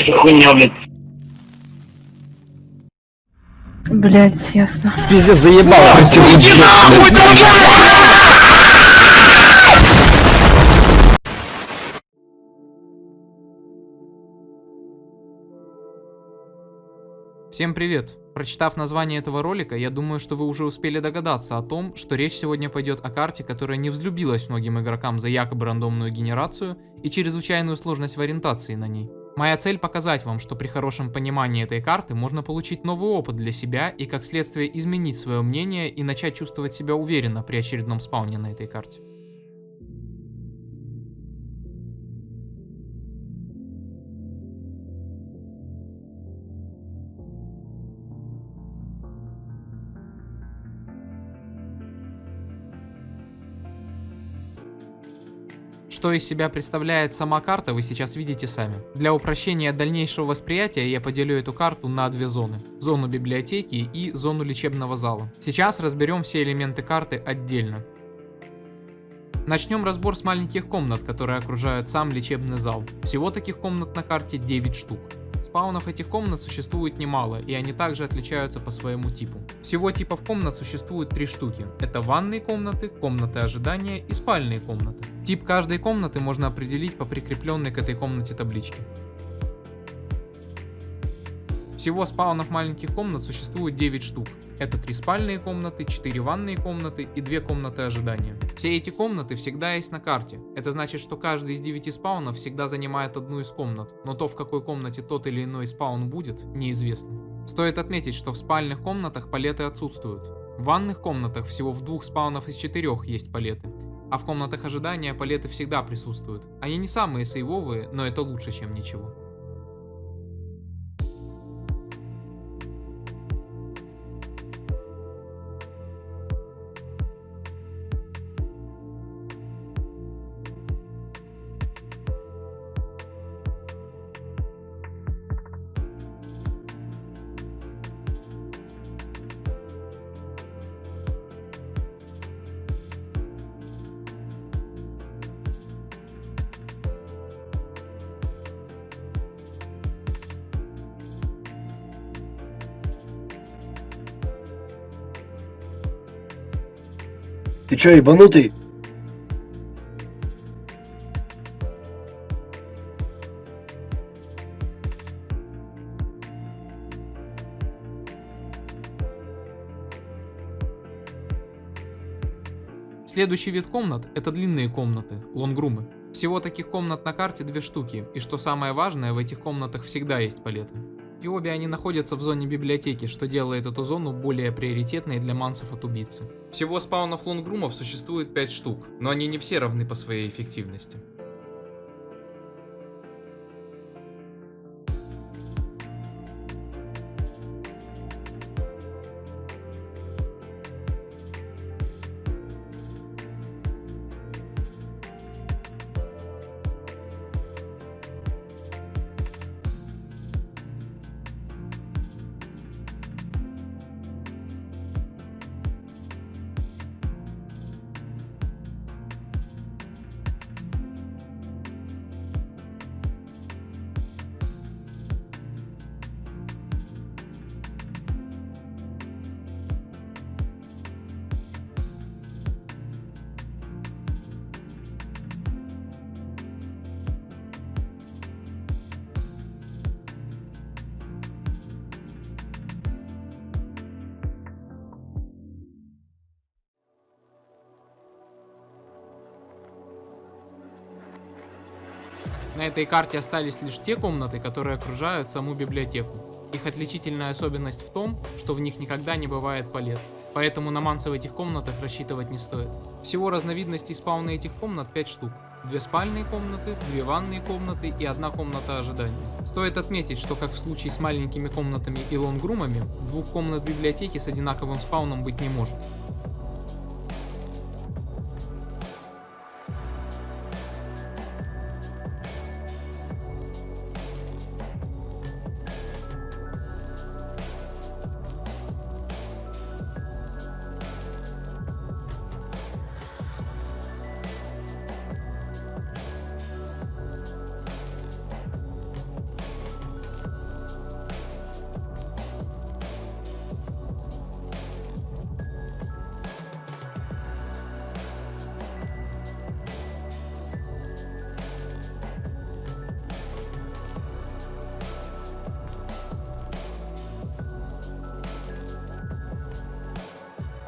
за хуйня, блядь? Блять, ясно. Пиздец, заебало. Иди нахуй, Всем привет! Прочитав название этого ролика, я думаю, что вы уже успели догадаться о том, что речь сегодня пойдет о карте, которая не взлюбилась многим игрокам за якобы рандомную генерацию и чрезвычайную сложность в ориентации на ней. Моя цель показать вам, что при хорошем понимании этой карты можно получить новый опыт для себя и как следствие изменить свое мнение и начать чувствовать себя уверенно при очередном спауне на этой карте. Что из себя представляет сама карта, вы сейчас видите сами. Для упрощения дальнейшего восприятия я поделю эту карту на две зоны. Зону библиотеки и зону лечебного зала. Сейчас разберем все элементы карты отдельно. Начнем разбор с маленьких комнат, которые окружают сам лечебный зал. Всего таких комнат на карте 9 штук. Спаунов этих комнат существует немало, и они также отличаются по своему типу. Всего типов комнат существует 3 штуки. Это ванные комнаты, комнаты ожидания и спальные комнаты. Тип каждой комнаты можно определить по прикрепленной к этой комнате табличке. Всего спаунов маленьких комнат существует 9 штук. Это 3 спальные комнаты, 4 ванные комнаты и 2 комнаты ожидания. Все эти комнаты всегда есть на карте. Это значит, что каждый из 9 спаунов всегда занимает одну из комнат, но то, в какой комнате тот или иной спаун будет, неизвестно. Стоит отметить, что в спальных комнатах палеты отсутствуют. В ванных комнатах всего в 2 спаунов из 4 есть палеты, а в комнатах ожидания палеты всегда присутствуют. Они не самые сейвовые, но это лучше, чем ничего. Ты чё, ебанутый? Следующий вид комнат – это длинные комнаты, лонгрумы. Всего таких комнат на карте 2 штуки, и что самое важное, в этих комнатах всегда есть палеты. И обе они находятся в зоне библиотеки, что делает эту зону более приоритетной для мансов от убийцы. Всего спаунов лонгрумов существует 5 штук, но они не все равны по своей эффективности. На этой карте остались лишь те комнаты, которые окружают саму библиотеку. Их отличительная особенность в том, что в них никогда не бывает палет, поэтому на манса в этих комнатах рассчитывать не стоит. Всего разновидностей спауна этих комнат 5 штук. 2 спальные комнаты, 2 ванные комнаты и 1 комната ожидания. Стоит отметить, что как в случае с маленькими комнатами и лонгрумами, 2 комнат библиотеки с одинаковым спауном быть не может.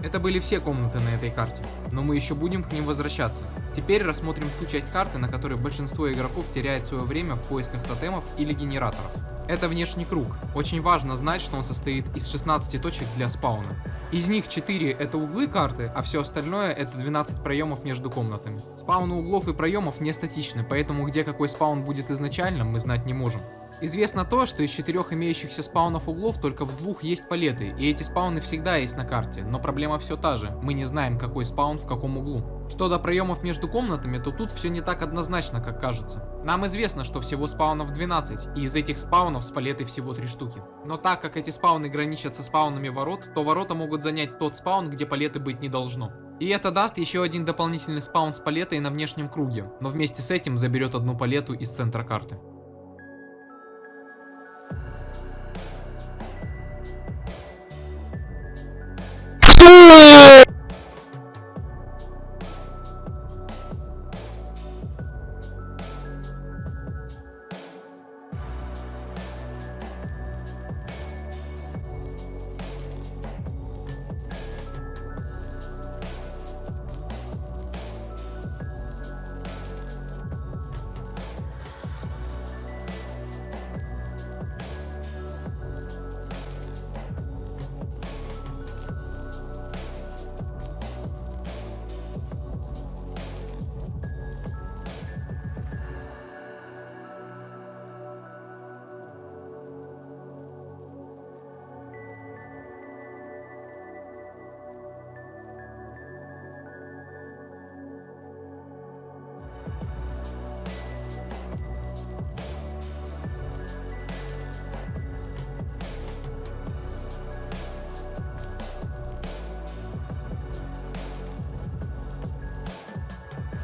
Это были все комнаты на этой карте, но мы еще будем к ним возвращаться. Теперь рассмотрим ту часть карты, на которой большинство игроков теряет свое время в поисках тотемов или генераторов. Это внешний круг. Очень важно знать, что он состоит из 16 точек для спауна. Из них 4 это углы карты, а все остальное это 12 проемов между комнатами. Спауны углов и проемов не статичны, поэтому где какой спаун будет изначально, мы знать не можем. Известно то, что из 4 имеющихся спаунов углов только в 2 есть палеты, и эти спауны всегда есть на карте, но проблема все та же, мы не знаем, какой спаун в каком углу. Что до проемов между комнатами, то тут все не так однозначно, как кажется. Нам известно, что всего спаунов 12, и из этих спаунов с палетой всего 3 штуки. Но так как эти спауны граничат со спаунами ворот, то ворота могут занять тот спаун, где палеты быть не должно. И это даст еще один дополнительный спаун с палетой на внешнем круге, но вместе с этим заберет одну палету из центра карты.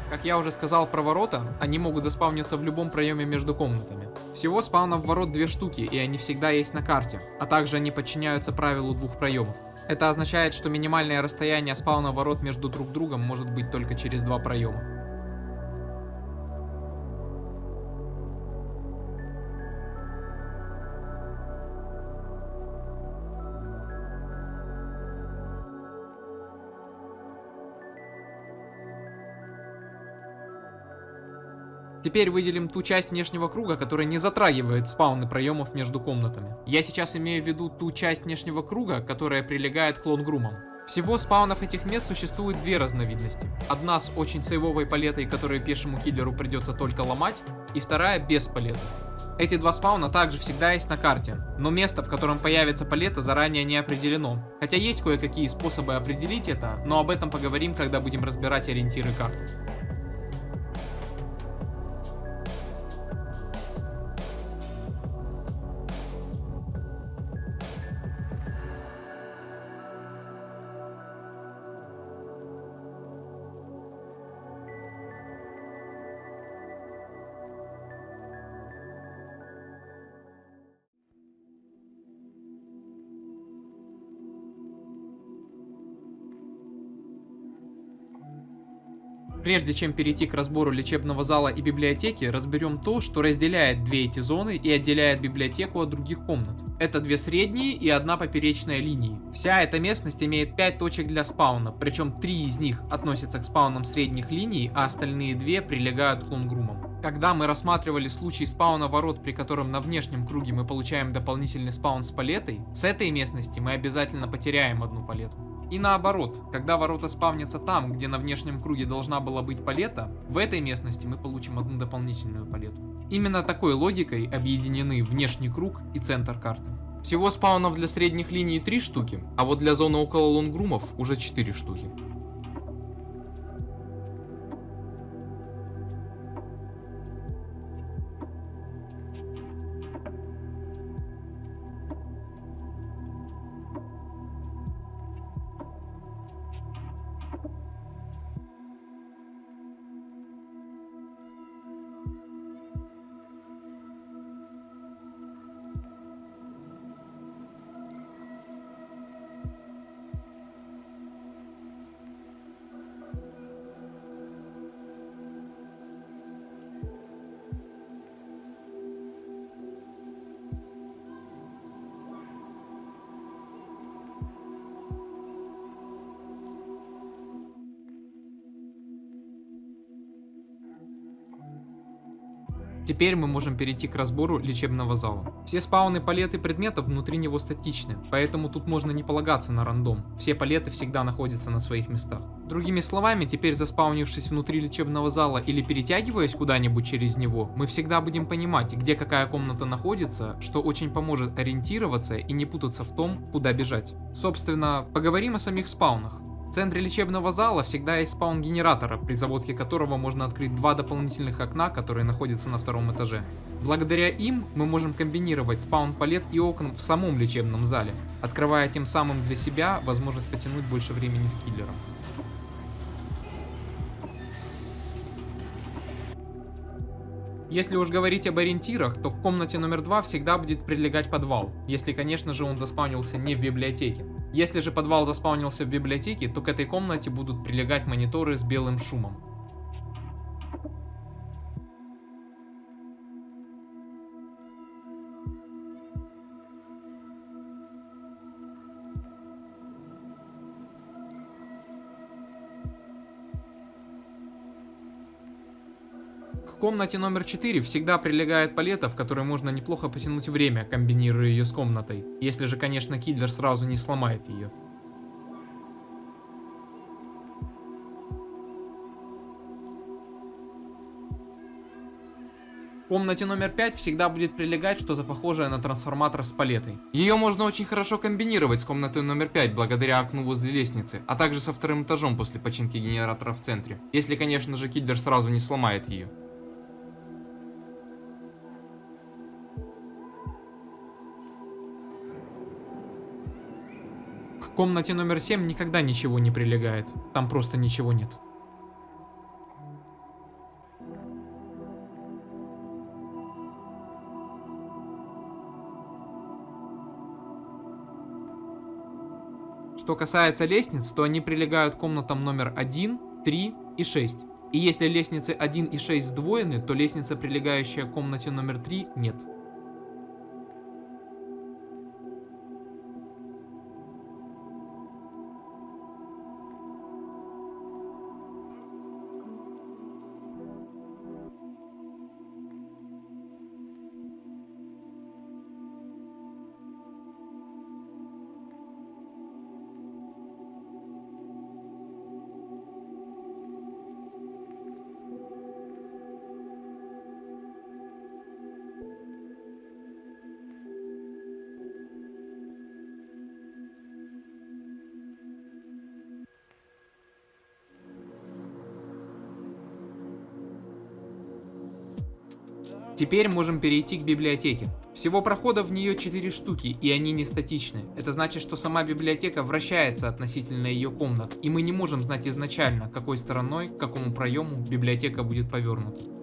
Как я уже сказал про ворота, они могут заспавниться в любом проеме между комнатами. Всего спаунов ворот 2 штуки, и они всегда есть на карте, а также они подчиняются правилу 2 проемов. Это означает, что минимальное расстояние спауна ворот между друг другом может быть только через 2 проема. Теперь выделим ту часть внешнего круга, которая не затрагивает спауны проемов между комнатами. Я сейчас имею в виду ту часть внешнего круга, которая прилегает к лонгрумам. Всего спаунов этих мест существует 2 разновидности. Одна с очень сейвовой палетой, которую пешему киллеру придется только ломать, и вторая без палеты. Эти 2 спауна также всегда есть на карте, но место, в котором появится палета, заранее не определено. Хотя есть кое-какие способы определить это, но об этом поговорим, когда будем разбирать ориентиры карты. Прежде чем перейти к разбору лечебного зала и библиотеки, разберем то, что разделяет 2 эти зоны и отделяет библиотеку от других комнат. Это 2 средние и 1 поперечная линии. Вся эта местность имеет 5 точек для спауна, причем 3 из них относятся к спаунам средних линий, а остальные 2 прилегают к лонгрумам. Когда мы рассматривали случай спауна ворот, при котором на внешнем круге мы получаем дополнительный спаун с палетой, с этой местности мы обязательно потеряем 1 палету. И наоборот, когда ворота спавнятся там, где на внешнем круге должна была быть палета, в этой местности мы получим 1 дополнительную палету. Именно такой логикой объединены внешний круг и центр карты. Всего спаунов для средних линий 3 штуки, а вот для зоны около лонгрумов уже 4 штуки. Теперь мы можем перейти к разбору лечебного зала. Все спауны палеты предметов внутри него статичны, поэтому тут можно не полагаться на рандом. Все палеты всегда находятся на своих местах. Другими словами, теперь заспаунившись внутри лечебного зала или перетягиваясь куда-нибудь через него, мы всегда будем понимать, где какая комната находится, что очень поможет ориентироваться и не путаться в том, куда бежать. Собственно, поговорим о самих спаунах. В центре лечебного зала всегда есть спаун генератора, при заводке которого можно открыть два дополнительных окна, которые находятся на втором этаже. Благодаря им мы можем комбинировать спаун палет и окон в самом лечебном зале, открывая тем самым для себя возможность потянуть больше времени с киллером. Если уж говорить об ориентирах, то к комнате номер 2 всегда будет прилегать подвал, если, конечно же, он заспаунился не в библиотеке. Если же подвал заспаунился в библиотеке, то к этой комнате будут прилегать мониторы с белым шумом. К комнате номер 4 всегда прилегает палета, в которой можно неплохо потянуть время, комбинируя ее с комнатой. Если же, конечно, киллер сразу не сломает ее. В комнате номер 5 всегда будет прилегать что-то похожее на трансформатор с палетой. Ее можно очень хорошо комбинировать с комнатой номер 5 благодаря окну возле лестницы, а также со вторым этажом после починки генератора в центре. Если, конечно же, киллер сразу не сломает ее. К комнате номер 7 никогда ничего не прилегает. Там просто ничего нет. Что касается лестниц, то они прилегают к комнатам номер 1, 3 и 6. И если лестницы 1 и 6 сдвоены, то лестница, прилегающая к комнате номер 3, нет. Теперь можем перейти к библиотеке. Всего проходов в нее 4 штуки, и они не статичны. Это значит, что сама библиотека вращается относительно ее комнат, и мы не можем знать изначально, какой стороной, к какому проему библиотека будет повернута.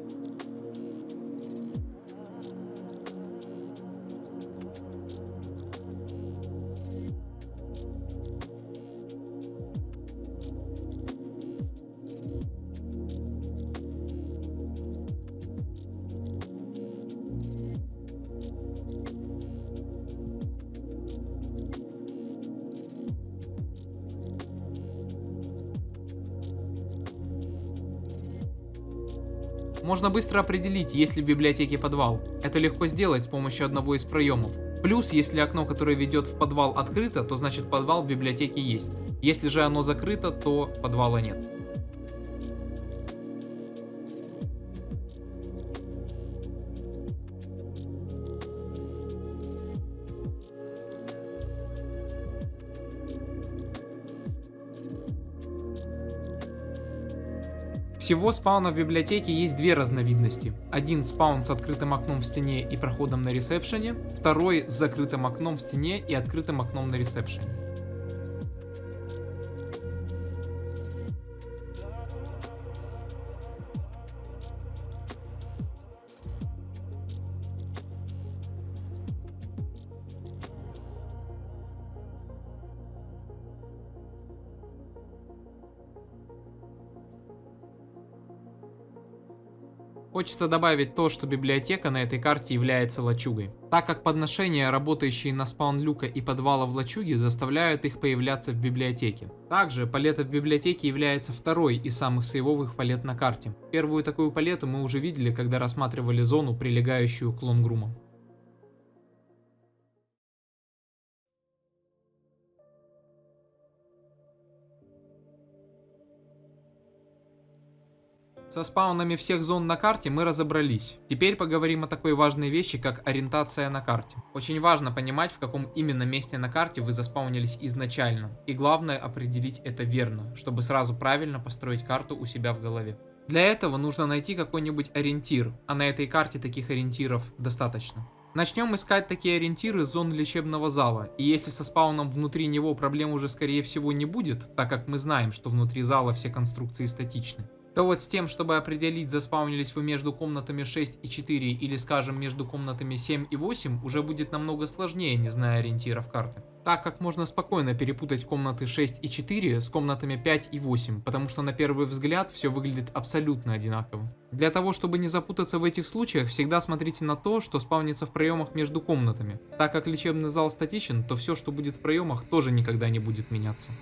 Можно быстро определить, есть ли в библиотеке подвал. Это легко сделать с помощью одного из проемов. Плюс, если окно, которое ведет в подвал, открыто, то значит подвал в библиотеке есть. Если же оно закрыто, то подвала нет. Всего спаунов в библиотеке есть две разновидности. Один спаун с открытым окном в стене и проходом на ресепшене, второй с закрытым окном в стене и открытым окном на ресепшене. Хочется добавить то, что библиотека на этой карте является лачугой, так как подношения, работающие на спаун люка и подвала в лачуге, заставляют их появляться в библиотеке. Также палета в библиотеке является второй из самых сейвовых палет на карте. Первую такую палету мы уже видели, когда рассматривали зону, прилегающую к Лонгрумам. Со спаунами всех зон на карте мы разобрались. Теперь поговорим о такой важной вещи, как ориентация на карте. Очень важно понимать, в каком именно месте на карте вы заспаунились изначально. И главное определить это верно, чтобы сразу правильно построить карту у себя в голове. Для этого нужно найти какой-нибудь ориентир, а на этой карте таких ориентиров достаточно. Начнем искать такие ориентиры с зон лечебного зала, и если со спауном внутри него проблем уже скорее всего не будет, так как мы знаем, что внутри зала все конструкции статичны, то вот с тем, чтобы определить, заспаунились вы между комнатами 6 и 4 или, скажем, между комнатами 7 и 8, уже будет намного сложнее, не зная ориентиров карты. Так как можно спокойно перепутать комнаты 6 и 4 с комнатами 5 и 8, потому что на первый взгляд все выглядит абсолютно одинаково. Для того, чтобы не запутаться в этих случаях, всегда смотрите на то, что спавнится в проемах между комнатами. Так как лечебный зал статичен, то все, что будет в проемах, тоже никогда не будет меняться.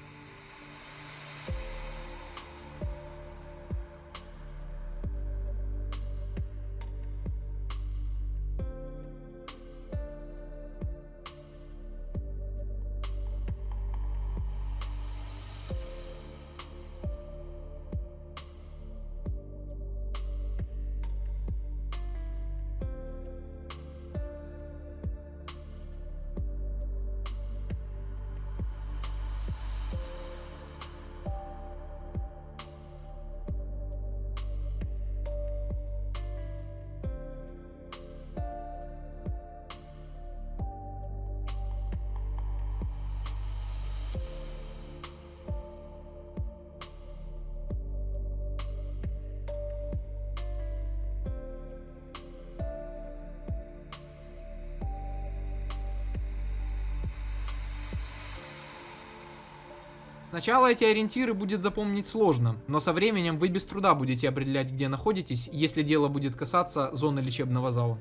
Сначала эти ориентиры будет запомнить сложно, но со временем вы без труда будете определять, где находитесь, если дело будет касаться зоны лечебного зала.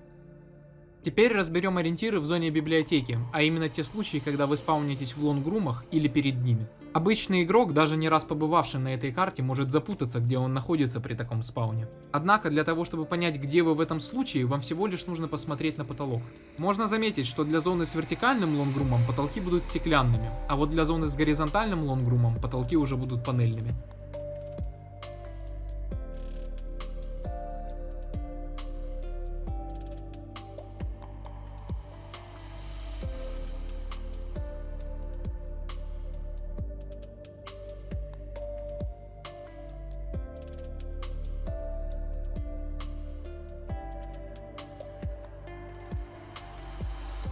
Теперь разберем ориентиры в зоне библиотеки, а именно те случаи, когда вы спаунитесь в лонгрумах или перед ними. Обычный игрок, даже не раз побывавший на этой карте, может запутаться, где он находится при таком спауне. Однако, для того, чтобы понять, где вы в этом случае, вам всего лишь нужно посмотреть на потолок. Можно заметить, что для зоны с вертикальным лонгрумом потолки будут стеклянными, а вот для зоны с горизонтальным лонгрумом потолки уже будут панельными.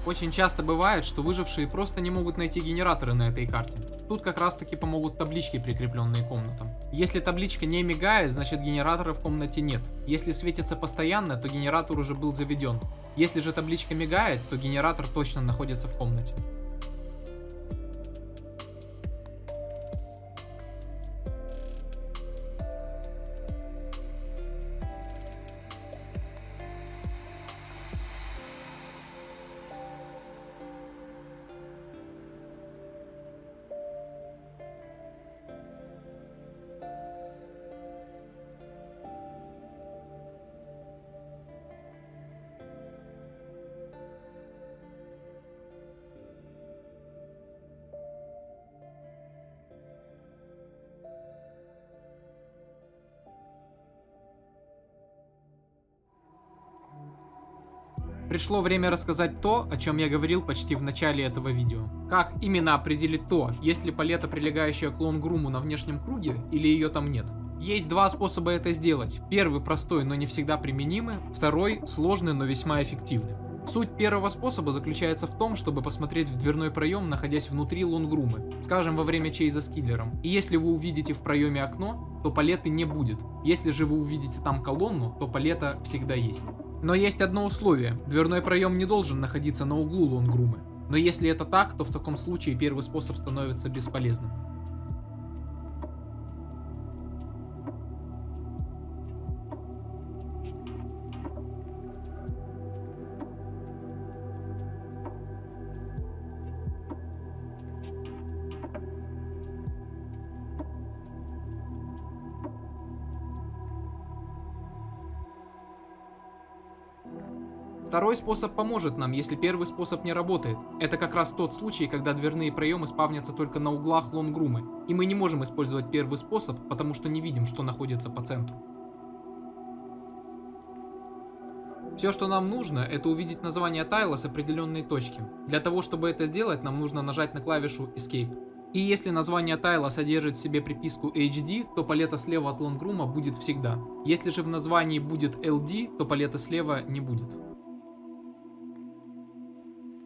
Очень часто бывает, что выжившие просто не могут найти генераторы на этой карте. Тут как раз таки помогут таблички, прикрепленные к комнатам. Если табличка не мигает, значит генератора в комнате нет. Если светится постоянно, то генератор уже был заведен. Если же табличка мигает, то генератор точно находится в комнате. Пришло время рассказать то, о чем я говорил почти в начале этого видео. Как именно определить то, есть ли палета, прилегающая к лонгруму на внешнем круге, или ее там нет. Есть два способа это сделать. Первый простой, но не всегда применимый. Второй сложный, но весьма эффективный. Суть первого способа заключается в том, чтобы посмотреть в дверной проем, находясь внутри лонгрумы, скажем, во время чейза с киллером. И если вы увидите в проеме окно, то палеты не будет. Если же вы увидите там колонну, то палета всегда есть. Но есть одно условие. Дверной проем не должен находиться на углу лонгрумы. Но если это так, то в таком случае первый способ становится бесполезным. Второй способ поможет нам, если первый способ не работает. Это как раз тот случай, когда дверные проемы спавнятся только на углах лонгрумы, и мы не можем использовать первый способ, потому что не видим, что находится по центру. Все, что нам нужно, это увидеть название тайла с определенной точки. Для того, чтобы это сделать, нам нужно нажать на клавишу Escape. И если название тайла содержит в себе приписку HD, то палета слева от лонгрума будет всегда. Если же в названии будет LD, то палеты слева не будет.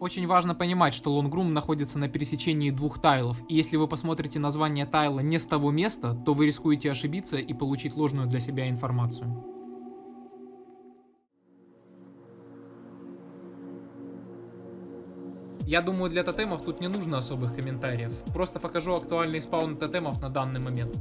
Очень важно понимать, что лонгрум находится на пересечении двух тайлов, и если вы посмотрите название тайла не с того места, то вы рискуете ошибиться и получить ложную для себя информацию. Я думаю, для тотемов тут не нужно особых комментариев. Просто покажу актуальный спаун тотемов на данный момент.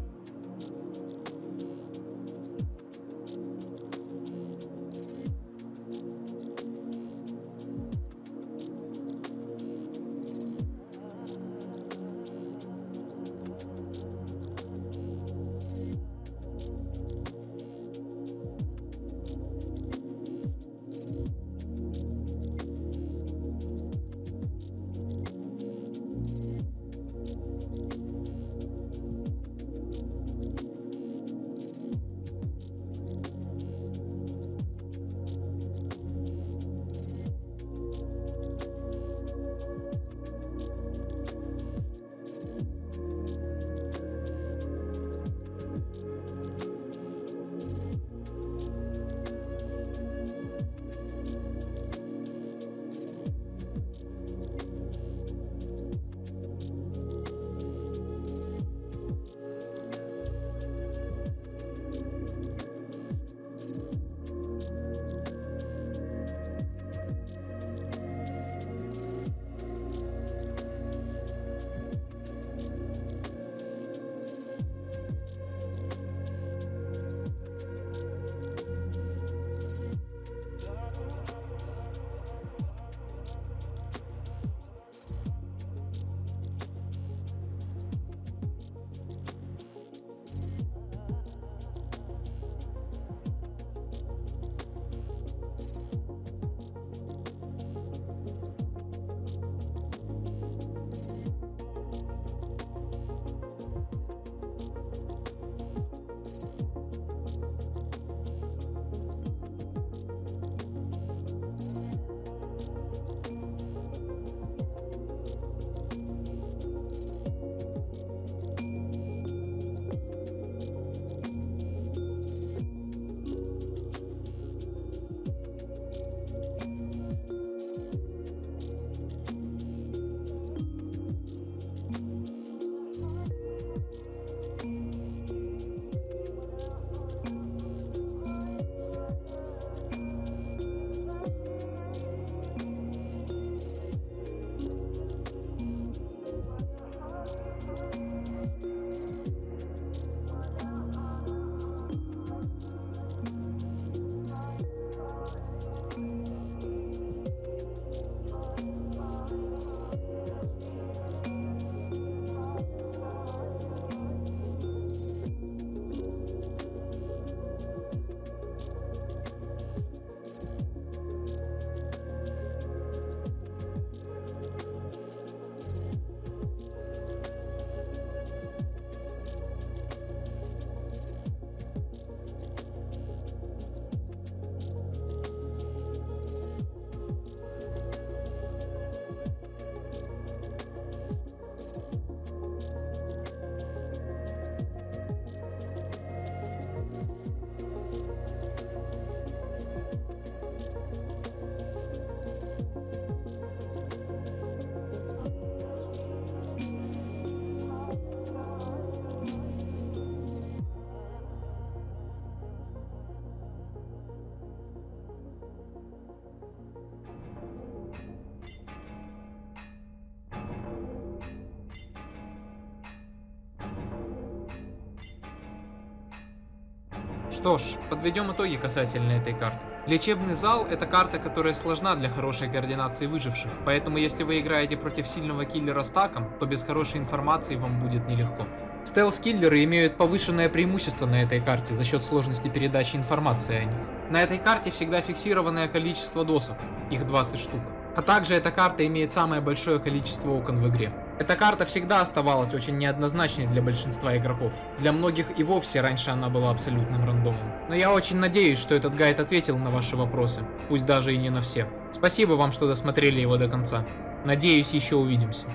Что ж, подведем итоги касательно этой карты. Лечебный зал — это карта, которая сложна для хорошей координации выживших, поэтому если вы играете против сильного киллера стаком, то без хорошей информации вам будет нелегко. Стелс-киллеры имеют повышенное преимущество на этой карте за счет сложности передачи информации о них. На этой карте всегда фиксированное количество досок, их 20 штук. А также эта карта имеет самое большое количество окон в игре. Эта карта всегда оставалась очень неоднозначной для большинства игроков. Для многих и вовсе раньше она была абсолютным рандомом. Но я очень надеюсь, что этот гайд ответил на ваши вопросы, пусть даже и не на все. Спасибо вам, что досмотрели его до конца. Надеюсь, еще увидимся.